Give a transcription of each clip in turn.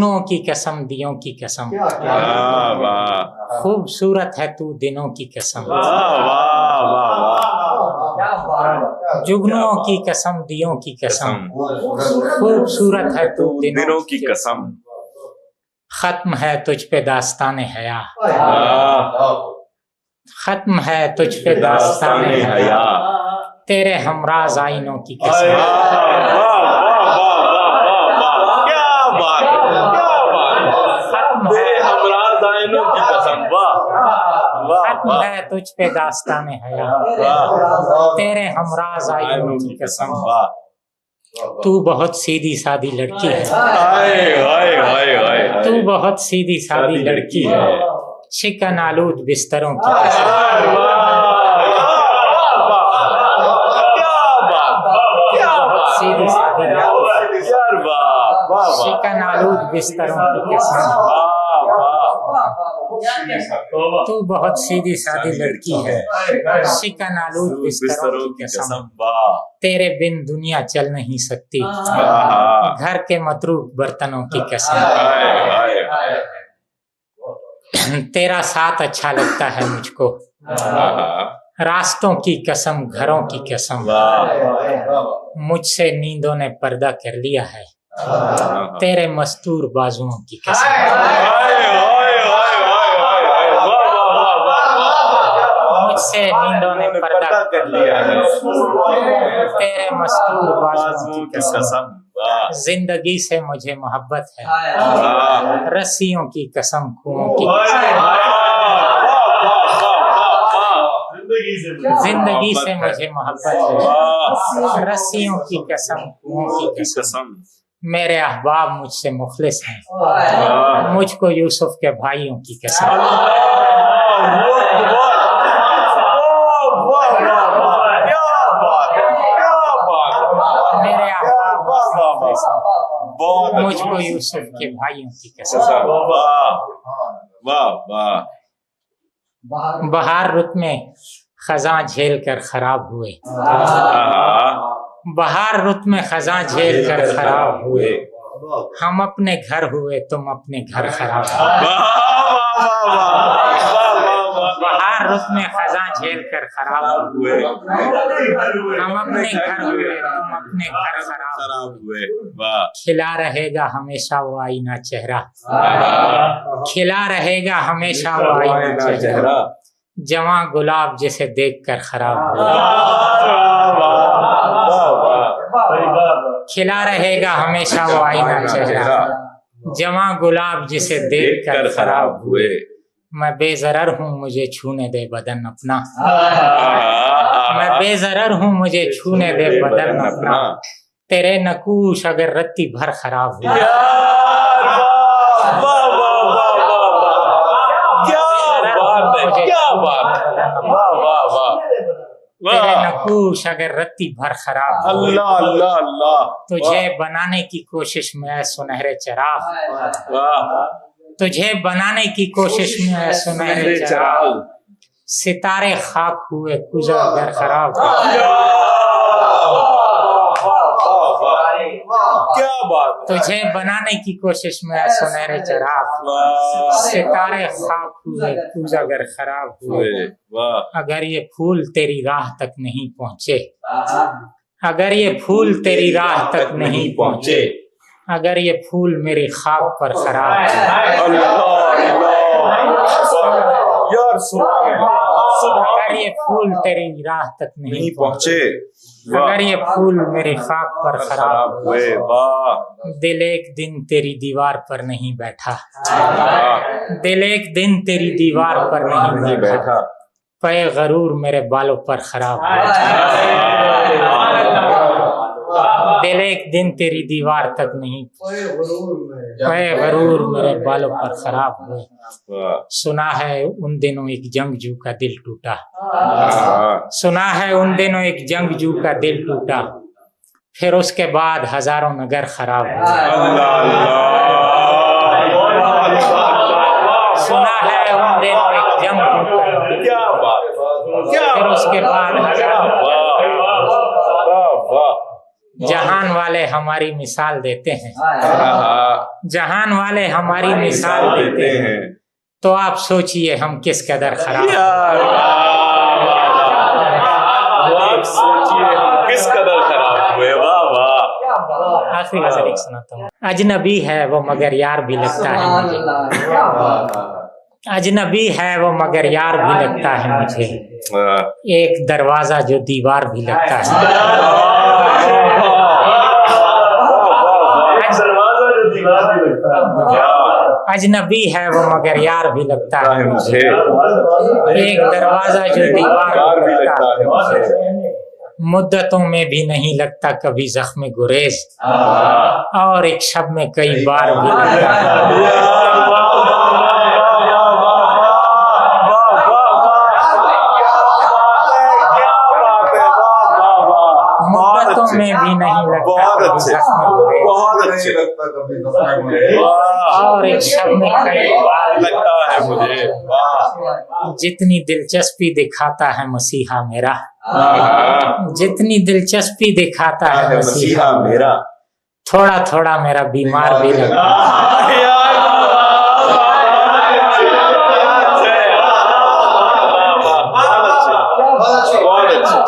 جگنوں کی قسم دیوں کی قسم، خوبصورت ہے تو دنوں کی قسم، جگنوں کی قسم دیوں کی قسم، خوبصورت ہے تو دنوں کی قسم، ختم ہے تجھ پہ داستان حیا، ختم ہے تجھ پہ داستان حیا، تیرے ہمراز آئینوں کی قسم، ختم ہے تجھ پہ داستان حیا، تیرے ہمراز آئینوں کی قسم، تو بہت سیدھی سادی لڑکی ہے، تو بہت سیدھی سادی لڑکی ہے، شکن آلود بستروں کی قسم، سیدھی سادی شکن آلود بستروں کی قسم، تو بہت سیدھی سادی لڑکی ہے، شکن آلود بستروں کی قسم، تیرے بن دنیا چل نہیں سکتی، گھر کے متروک برتنوں کی قسم، تیرا ساتھ اچھا لگتا ہے مجھ کو، راستوں کی قسم گھروں کی قسم، مجھ سے نیندوں نے پردہ کر لیا ہے، تیرے مستور بازوؤں کی قسم، مجھ سے نیندوں نے پردہ کر لیا ہے، تیرے مستور بازوؤں کی قسم، زندگی سے مجھے محبت ہے، رسیوں کی قسم کنوؤں کی قسم، زندگی سے مجھے محبت ہے، رسیوں کی قسم کنوؤں کی قسم، میرے احباب مجھ سے مخلص ہیں، مجھ کو یوسف کے بھائیوں کی قسم، میرے احباب مجھ کو یوسف کے بھائیوں کی قسم، بہار رت میں خزاں جھیل کر خراب ہوئے، بہار رت میں خزاں جھیل کر خراب ہوئے، ہم اپنے گھر ہوئے تم اپنے گھر خراب ہوئے، بہار رت میں خزاں جھیل کر خراب ہوئے، ہم اپنے گھر ہوئے تم اپنے گھر خراب ہوئے، کھلا رہے گا ہمیشہ وہ آئینہ چہرہ، کھلا رہے گا ہمیشہ وہ آئینہ چہرہ، جواں گلاب جسے دیکھ کر خراب ہوئے، کھلا رہے گا ہمیشہ وہ آئینہ چہرہ، جواں گلاب جسے دیکھ کر خراب ہوئے، میں بے ضرر ہوں مجھے چھونے دے بدن اپنا، میں بے ضرر ہوں مجھے چھونے دے بدن اپنا، تیرے نقوش اگر رتی بھر خراب ہوئے، تیرے نقوش اگر رتی بھر خراب ہوئے، تجھے بنانے کی کوشش میں اے سنہرے چراغ، تجھے بنانے کی کوشش میں اے سنہرے چراغ، ستارے خاک ہوئے کوزہ اگر خراب ہوئے، تجھے بنانے کی کوشش میں اے سنہرے چراغ، ستارے خاک ہوئے کوزہ اگر خراب ہوئے، اگر یہ پھول تیری راہ تک نہیں پہنچے، اگر یہ پھول تیری راہ تک نہیں پہنچے، اگر یہ پھول میری خاک پر خراب ہے، اگر یہ پھول تیری راہ تک نہیں پہنچے، اگر یہ پھول میری خاک پر خراب ہوئے، دل ایک دن تیری دیوار پر نہیں بیٹھا، دل ایک دن تیری دیوار پر نہیں بیٹھا، پے غرور میرے بالوں پر خراب ہوئے، دل ایک دن تیری دیوار تک نہیں، پے غرور میرے بالوں پر خراب ہوئے، سنا ہے ان دنوں ایک جنگجو کا دل ٹوٹا، سنا ہے ان دنوں ایک جنگجو کا دل ٹوٹا، پھر اس کے بعد ہزاروں نگر خراب ہوئے، سنا ہے ان دنوں ایک جنگجو کا دل ٹوٹا، پھر اس کے بعد ہزاروں، جہان والے والے ہماری مثال دیتے ہیں، جہان والے ہماری مثال دیتے ہیں، تو آپ سوچئے ہم کس قدر خراب کس قدر خراب ہوئے. واہ واہ. آخری غزل ایک سناتا ہوں. اجنبی ہے وہ مگر یار بھی لگتا ہے مجھے، اجنبی ہے وہ مگر یار بھی لگتا ہے مجھے، ایک دروازہ جو دیوار بھی لگتا ہے. اجنبی ہے وہ مگر یار بھی لگتا ہے مجھے، ایک دروازہ جو دیوار بھی لگتا ہے مجھے، مدتوں میں بھی نہیں لگتا کبھی زخم گریز، اور ایک شب میں کئی بار بھی لگتا ہے. مدتوں میں بھی نہیں لگتا کبھی زخم گریز، اور ایک شب میں کئی بار لگتا ہے مجھے. جتنی دلچسپی دکھاتا ہے مسیحا میرا، جتنی دلچسپی دکھاتا ہے مسیحا میرا، تھوڑا تھوڑا میرا بیمار بھی لگتا ہے.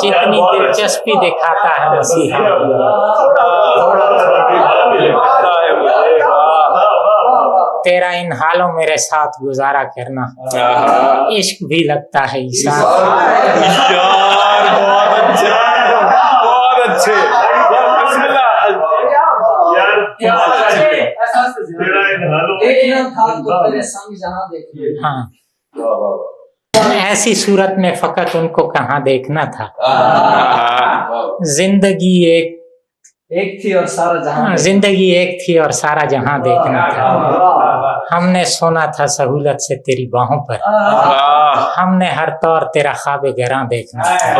جتنی دلچسپی دکھاتا ہے مسیحا میرا، تھوڑا تھوڑا بیمار بھی لگتا ہے. تیرا ان حالوں میرے ساتھ گزارا کرنا عشق بھی لگتا ہے عیسیٰ. بہت اچھے. ہاں، ایسی صورت میں فقط ان کو کہاں دیکھنا تھا. زندگی ایک تھی اور سارا جہاں، زندگی ایک تھی اور سارا جہاں دیکھنا تھا. ہم نے سونا تھا سہولت سے تیری باہوں پر، ہم نے ہر طور تیرا خواب گراں دیکھنا تھا.